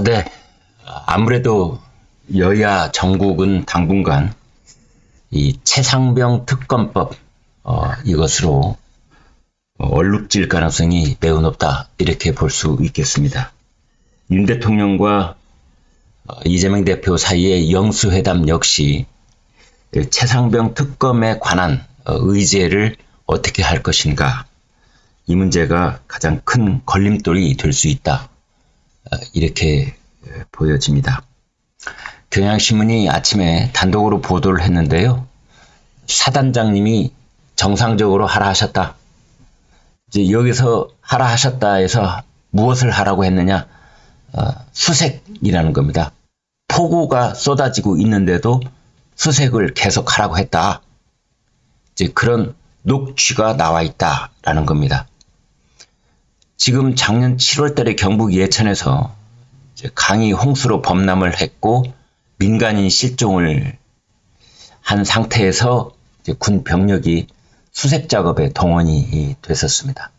네. 아무래도 여야 정국은 당분간 이 최상병 특검법 이것으로 얼룩질 가능성이 매우 높다 이렇게 볼 수 있겠습니다. 윤 대통령과 이재명 대표 사이의 영수회담 역시 최상병 특검에 관한 의제를 어떻게 할 것인가, 이 문제가 가장 큰 걸림돌이 될 수 있다 이렇게 보여집니다. 경향신문이 아침에 단독으로 보도를 했는데요. 사단장님이 정상적으로 하라 하셨다. 이제 여기서 하라 하셨다 해서 무엇을 하라고 했느냐? 수색이라는 겁니다. 폭우가 쏟아지고 있는데도 수색을 계속 하라고 했다. 이제 그런 녹취가 나와 있다라는 겁니다. 지금 작년 7월 달에 경북 예천에서 강이 홍수로 범람을 했고 민간인 실종을 한 상태에서 군 병력이 수색 작업에 동원이 됐었습니다.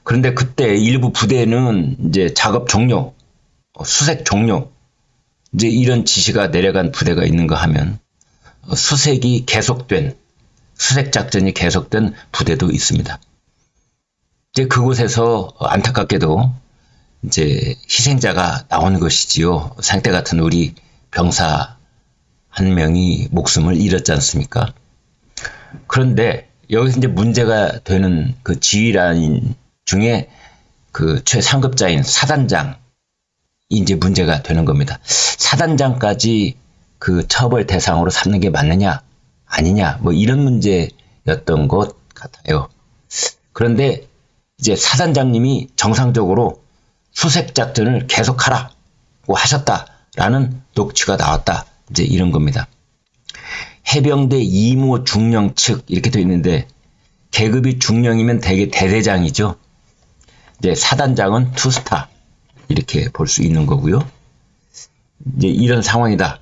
그런데 그때 일부 부대는 이제 작업 종료, 수색 종료, 이제 이런 지시가 내려간 부대가 있는가 하면 수색이 계속된, 수색 작전이 계속된 부대도 있습니다. 이제 그곳에서 안타깝게도 이제 희생자가 나오는 것이지요. 상태 같은 우리 병사 한 명이 목숨을 잃었지 않습니까? 그런데 여기서 이제 문제가 되는 그 지휘라인 중에 그 최상급자인 사단장이 이제 문제가 되는 겁니다. 사단장까지 그 처벌 대상으로 삼는 게 맞느냐, 아니냐, 뭐 이런 문제였던 것 같아요. 그런데 이제 사단장님이 정상적으로 수색 작전을 계속하라고 하셨다라는 녹취가 나왔다. 이제 이런 겁니다. 해병대 이모 중령 측 이렇게 되어 있는데 계급이 중령이면 대개 대대장이죠. 이제 사단장은 투스타 이렇게 볼 수 있는 거고요. 이제 이런 상황이다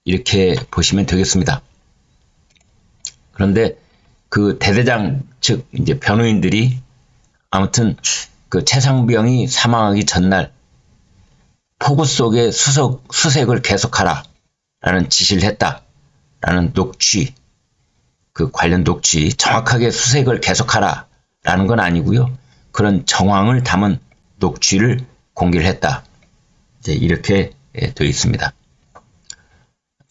이렇게 보시면 되겠습니다. 그런데 그 대대장 측 이제 변호인들이 아무튼 그 최상병이 사망하기 전날 폭우 속에 수색을 계속하라 라는 지시를 했다 라는 녹취, 그 관련 녹취, 정확하게 수색을 계속하라 라는 건 아니고요. 그런 정황을 담은 녹취를 공개를 했다. 이제 이렇게 되어 있습니다.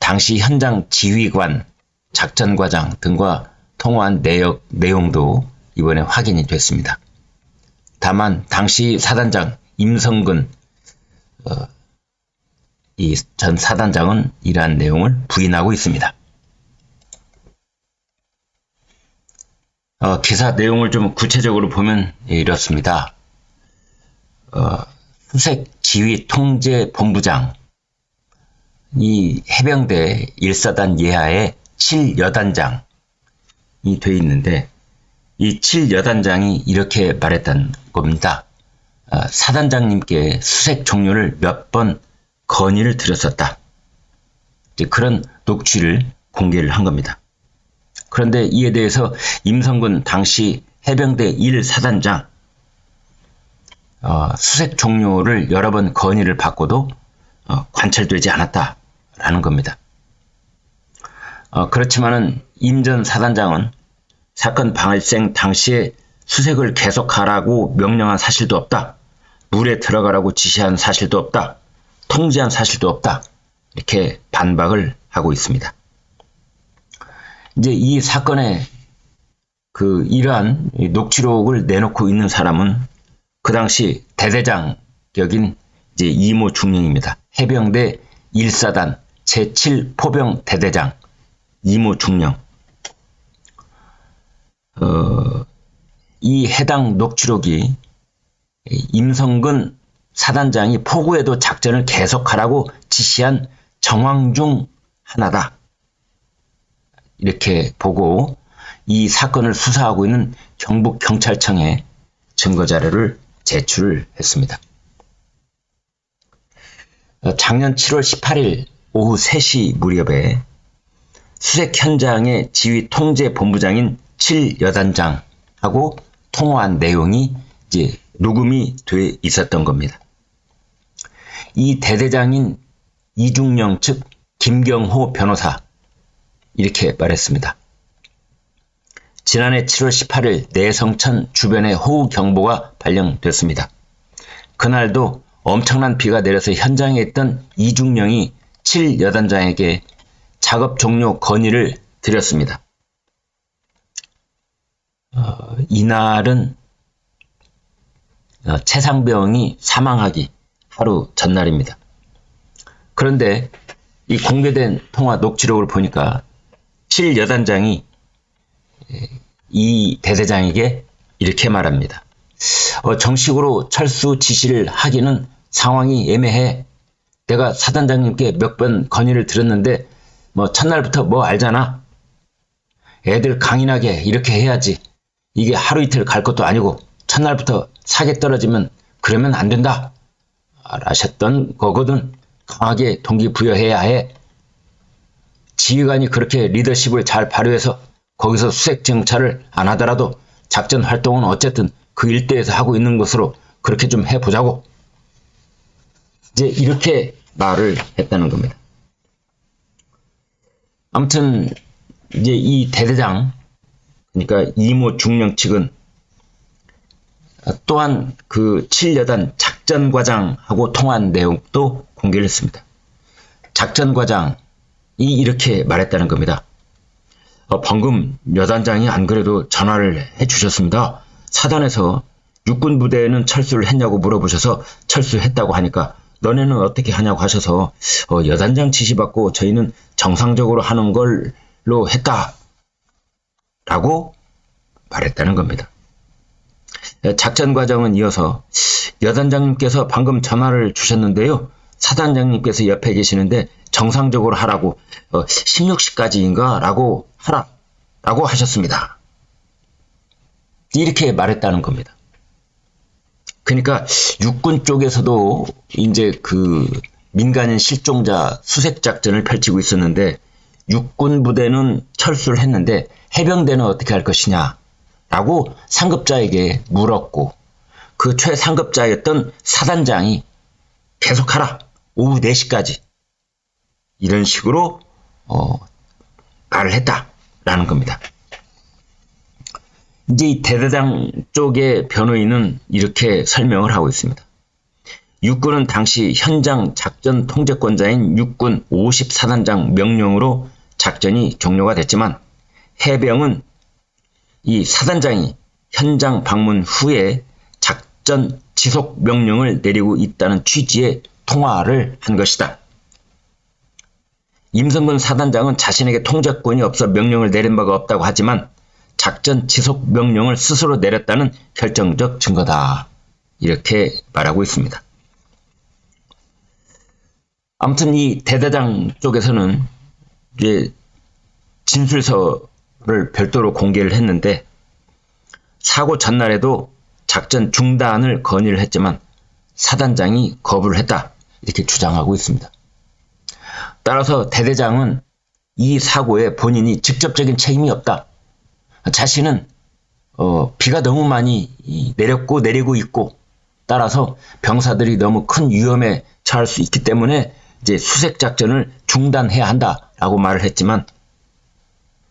당시 현장 지휘관, 작전과장 등과 통화한 내용도 이번에 확인이 됐습니다. 다만 당시 사단장 임성근 이 전 사단장은 이러한 내용을 부인하고 있습니다. 기사 내용을 좀 구체적으로 보면 이렇습니다. 수색 지휘 통제 본부장, 이 해병대 1사단 예하에 7여단장이 되어 있는데 이 7여단장이 이렇게 말했던 겁니다. 사단장님께 수색 종료를 몇 번 건의를 드렸었다. 그런 녹취를 공개를 한 겁니다. 그런데 이에 대해서 임성근 당시 해병대 1사단장 수색 종료를 여러 번 건의를 받고도 관철되지 않았다라는 겁니다. 그렇지만은 임 전 사단장은 사건 발생 당시에 수색을 계속하라고 명령한 사실도 없다. 물에 들어가라고 지시한 사실도 없다. 통지한 사실도 없다. 이렇게 반박을 하고 있습니다. 이제 이 사건에 그 이러한 녹취록을 내놓고 있는 사람은 그 당시 대대장격인 이제 이모 중령입니다. 해병대 1사단 제7포병 대대장 이모 중령. 이 해당 녹취록이 임성근 사단장이 폭우에도 작전을 계속하라고 지시한 정황 중 하나다. 이렇게 보고 이 사건을 수사하고 있는 경북경찰청에 증거자료를 제출을 했습니다. 작년 7월 18일 오후 3시 무렵에 수색 현장의 지휘 통제 본부장인 7여단장하고 통화한 내용이 이제 녹음이 돼 있었던 겁니다. 이 대대장인 이중령 측 김경호 변호사 이렇게 말했습니다. 지난해 7월 18일 내성천 주변에 호우경보가 발령됐습니다. 그날도 엄청난 비가 내려서 현장에 있던 이중령이 7여단장에게 작업 종료 건의를 드렸습니다. 이날은 최상병이 사망하기 하루 전날입니다. 그런데 이 공개된 통화 녹취록을 보니까 7여단장이 이 대대장에게 이렇게 말합니다. 정식으로 철수 지시를 하기는 상황이 애매해. 내가 사단장님께 몇 번 건의를 드렸는데 첫날부터 알잖아. 애들 강인하게 이렇게 해야지. 이게 하루 이틀 갈 것도 아니고 첫날부터 사계 떨어지면 그러면 안 된다. 하셨던 거거든. 강하게 동기부여해야 해. 지휘관이 그렇게 리더십을 잘 발휘해서 거기서 수색 정찰을 안 하더라도 작전 활동은 어쨌든 그 일대에서 하고 있는 것으로 그렇게 좀 해보자고. 이제 이렇게 말을 했다는 겁니다. 아무튼 이제 이 대대장, 그러니까 이모 중령 측은 또한 그 7여단 작전과장하고 통화한 내용도 공개를 했습니다. 작전과장이 이렇게 말했다는 겁니다. 방금 여단장이 안 그래도 전화를 해주셨습니다. 사단에서 육군 부대에는 철수를 했냐고 물어보셔서 철수했다고 하니까 너네는 어떻게 하냐고 하셔서 여단장 지시받고 저희는 정상적으로 하는 걸로 했다 라고 말했다는 겁니다. 작전과장은 이어서 여단장님께서 방금 전화를 주셨는데요. 사단장님께서 옆에 계시는데 정상적으로 하라고 16시까지인가 라고 하라 라고 하셨습니다. 이렇게 말했다는 겁니다. 그러니까 육군 쪽에서도 이제 그 민간인 실종자 수색 작전을 펼치고 있었는데 육군 부대는 철수를 했는데 해병대는 어떻게 할 것이냐 라고 상급자에게 물었고 그 최상급자였던 사단장이 계속하라. 오후 4시까지. 이런 식으로 말을 했다라는 겁니다. 이제 이 대대장 쪽의 변호인은 이렇게 설명을 하고 있습니다. 육군은 당시 현장 작전 통제권자인 육군 54단장 명령으로 작전이 종료가 됐지만 해병은 이 사단장이 현장 방문 후에 작전 지속 명령을 내리고 있다는 취지의 통화를 한 것이다. 임성근 사단장은 자신에게 통제권이 없어 명령을 내린 바가 없다고 하지만 작전 지속 명령을 스스로 내렸다는 결정적 증거다. 이렇게 말하고 있습니다. 아무튼 이 대대장 쪽에서는 이제 진술서를 별도로 공개를 했는데 사고 전날에도 작전 중단을 건의를 했지만 사단장이 거부를 했다. 이렇게 주장하고 있습니다. 따라서 대대장은 이 사고에 본인이 직접적인 책임이 없다. 자신은 비가 너무 많이 내렸고 내리고 있고 따라서 병사들이 너무 큰 위험에 처할 수 있기 때문에 이제 수색 작전을 중단해야 한다라고 말을 했지만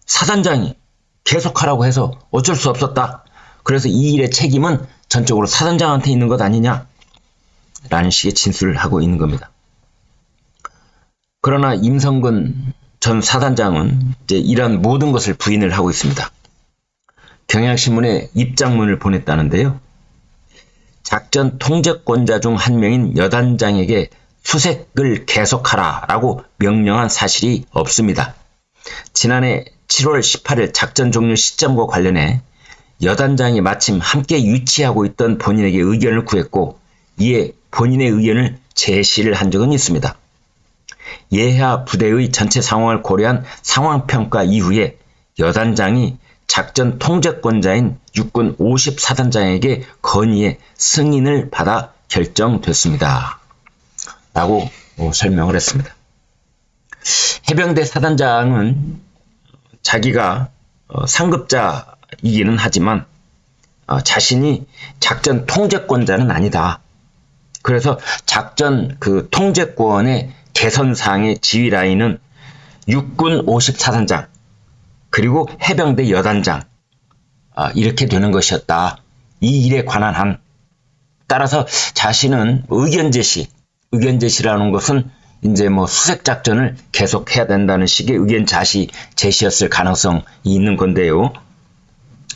사단장이 계속하라고 해서 어쩔 수 없었다. 그래서 이 일의 책임은 전적으로 사단장한테 있는 것 아니냐? 라는 식의 진술을 하고 있는 겁니다. 그러나 임성근 전 사단장은 이제 이런 모든 것을 부인을 하고 있습니다. 경향신문에 입장문을 보냈다는데요. 작전 통제권자 중 한 명인 여단장에게 수색을 계속하라 라고 명령한 사실이 없습니다. 지난해 7월 18일 작전 종료 시점과 관련해 여단장이 마침 함께 유치하고 있던 본인에게 의견을 구했고 이에 본인의 의견을 제시를 한 적은 있습니다. 예하 부대의 전체 상황을 고려한 상황평가 이후에 여단장이 작전 통제권자인 육군 54단장에게 건의해 승인을 받아 결정됐습니다. 라고 설명을 했습니다. 해병대 사단장은 자기가 상급자이기는 하지만 자신이 작전 통제권자는 아니다. 그래서 작전 그 통제권의 개선사항의 지휘 라인은 육군 54단장 그리고 해병대 여단장 이렇게 되는 것이었다. 이 일에 관한 한. 따라서 자신은 의견 제시라는 것은 이제 뭐 수색 작전을 계속해야 된다는 식의 의견 제시였을 가능성이 있는 건데요.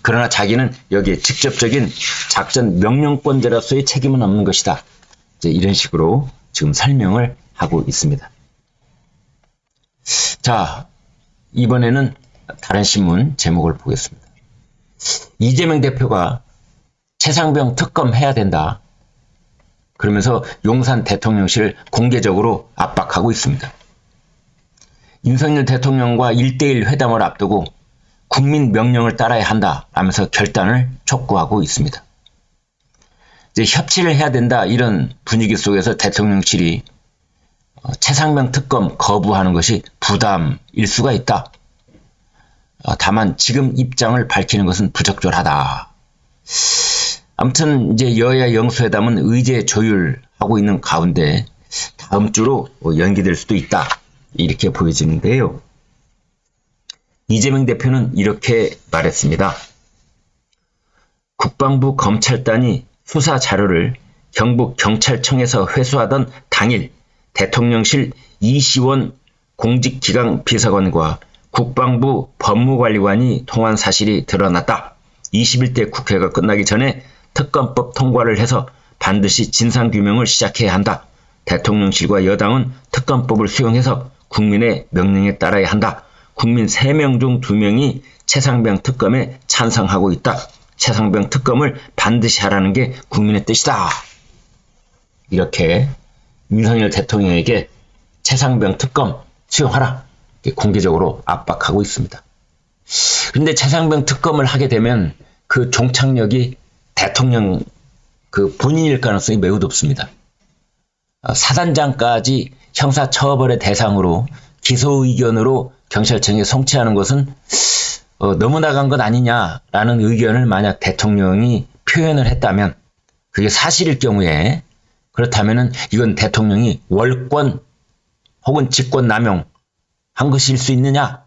그러나 자기는 여기에 직접적인 작전 명령권자로서의 책임은 없는 것이다. 이제 이런 식으로 지금 설명을 하고 있습니다. 자, 이번에는 다른 신문 제목을 보겠습니다. 이재명 대표가 최상병 특검 해야 된다. 그러면서 용산 대통령실을 공개적으로 압박하고 있습니다. 윤석열 대통령과 1대1 회담을 앞두고 국민 명령을 따라야 한다 라면서 결단을 촉구하고 있습니다. 이제 협치를 해야 된다 이런 분위기 속에서 대통령실이 최상병 특검 거부하는 것이 부담일 수가 있다. 다만 지금 입장을 밝히는 것은 부적절하다. 아무튼 이제 여야 영수회담은 의제 조율하고 있는 가운데 다음 주로 연기될 수도 있다. 이렇게 보여지는데요. 이재명 대표는 이렇게 말했습니다. 국방부 검찰단이 수사 자료를 경북 경찰청에서 회수하던 당일 대통령실 이시원 공직기강 비서관과 국방부 법무관리관이 통한 사실이 드러났다. 21대 국회가 끝나기 전에 특검법 통과를 해서 반드시 진상규명을 시작해야 한다. 대통령실과 여당은 특검법을 수용해서 국민의 명령에 따라야 한다. 국민 3명 중 2명이 최상병 특검에 찬성하고 있다. 최상병 특검을 반드시 하라는 게 국민의 뜻이다. 이렇게 윤석열 대통령에게 최상병 특검 수용하라. 공개적으로 압박하고 있습니다. 그런데 최상병 특검을 하게 되면 그 종착역이 대통령 그 본인일 가능성이 매우 높습니다. 사단장까지 형사처벌의 대상으로 기소 의견으로 경찰청에 송치하는 것은 너무 나간 것 아니냐라는 의견을 만약 대통령이 표현을 했다면 그게 사실일 경우에 그렇다면은 이건 대통령이 월권 혹은 직권 남용 한 것일 수 있느냐?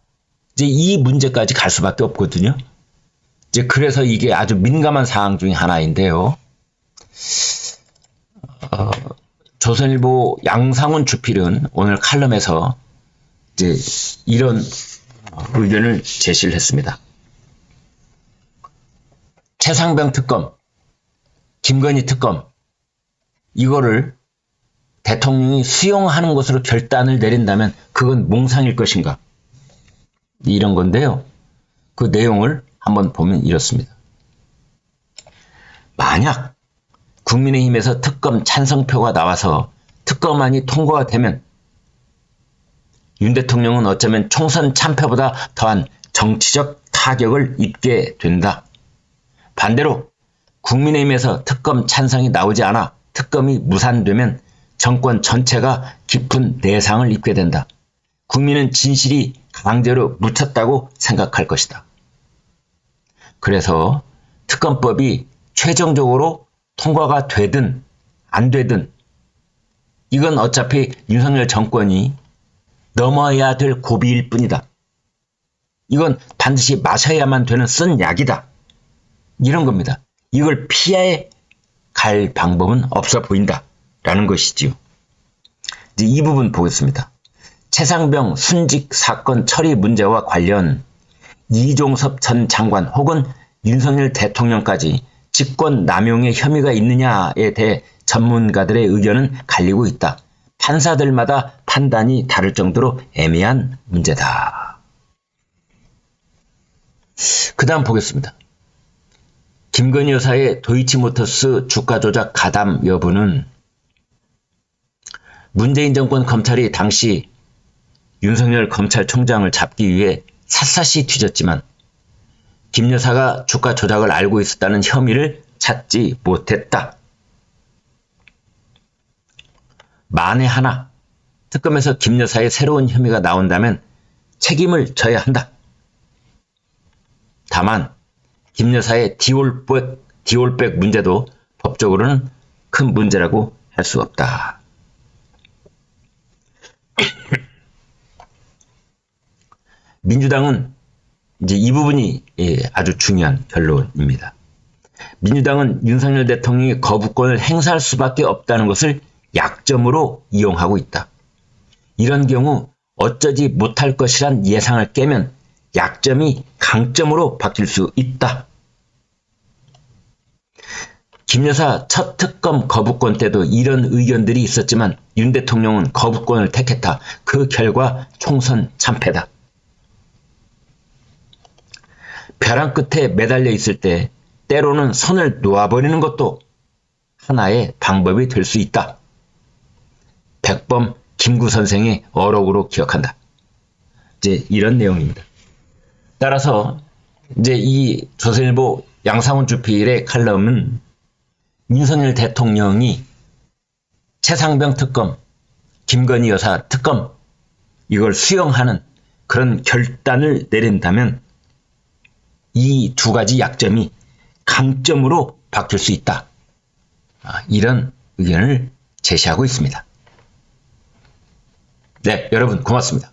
이제 이 문제까지 갈 수밖에 없거든요. 이제 그래서 이게 아주 민감한 사항 중에 하나인데요. 조선일보 양상훈 주필은 오늘 칼럼에서 이제 이런 의견을 제시를 했습니다. 최상병 특검, 김건희 특검, 이거를 대통령이 수용하는 것으로 결단을 내린다면 그건 몽상일 것인가? 이런 건데요. 그 내용을 한번 보면 이렇습니다. 만약 국민의힘에서 특검 찬성표가 나와서 특검안이 통과가 되면 윤 대통령은 어쩌면 총선 참패보다 더한 정치적 타격을 입게 된다. 반대로 국민의힘에서 특검 찬성이 나오지 않아 특검이 무산되면 정권 전체가 깊은 내상을 입게 된다. 국민은 진실이 강제로 묻혔다고 생각할 것이다. 그래서 특검법이 최종적으로 통과가 되든 안 되든 이건 어차피 윤석열 정권이 넘어야 될 고비일 뿐이다. 이건 반드시 마셔야만 되는 쓴 약이다. 이런 겁니다. 이걸 피해 갈 방법은 없어 보인다. 라는 것이지요. 이제 이 부분 보겠습니다. 최상병 순직 사건 처리 문제와 관련 이종섭 전 장관 혹은 윤석열 대통령까지 직권 남용의 혐의가 있느냐에 대해 전문가들의 의견은 갈리고 있다. 판사들마다 판단이 다를 정도로 애매한 문제다. 그 다음 보겠습니다. 김건희 여사의 도이치모터스 주가 조작 가담 여부는 문재인 정권 검찰이 당시 윤석열 검찰총장을 잡기 위해 샅샅이 뒤졌지만 김 여사가 주가 조작을 알고 있었다는 혐의를 찾지 못했다. 만에 하나 특검에서 김 여사의 새로운 혐의가 나온다면 책임을 져야 한다. 다만 김 여사의 디올백 문제도 법적으로는 큰 문제라고 할 수 없다. 민주당은 이제 이 부분이 아주 중요한 결론입니다. 민주당은 윤석열 대통령이 거부권을 행사할 수밖에 없다는 것을 약점으로 이용하고 있다. 이런 경우 어쩌지 못할 것이란 예상을 깨면 약점이 강점으로 바뀔 수 있다. 김 여사 첫 특검 거부권 때도 이런 의견들이 있었지만 윤 대통령은 거부권을 택했다. 그 결과 총선 참패다. 벼랑 끝에 매달려 있을 때 때로는 손을 놓아버리는 것도 하나의 방법이 될 수 있다. 백범 김구 선생의 어록으로 기억한다. 이제 이런 내용입니다. 따라서 이제 이 조선일보 양상훈 주필의 칼럼은 윤석열 대통령이 최상병 특검, 김건희 여사 특검 이걸 수용하는 그런 결단을 내린다면 이 두 가지 약점이 강점으로 바뀔 수 있다. 이런 의견을 제시하고 있습니다. 네, 여러분 고맙습니다.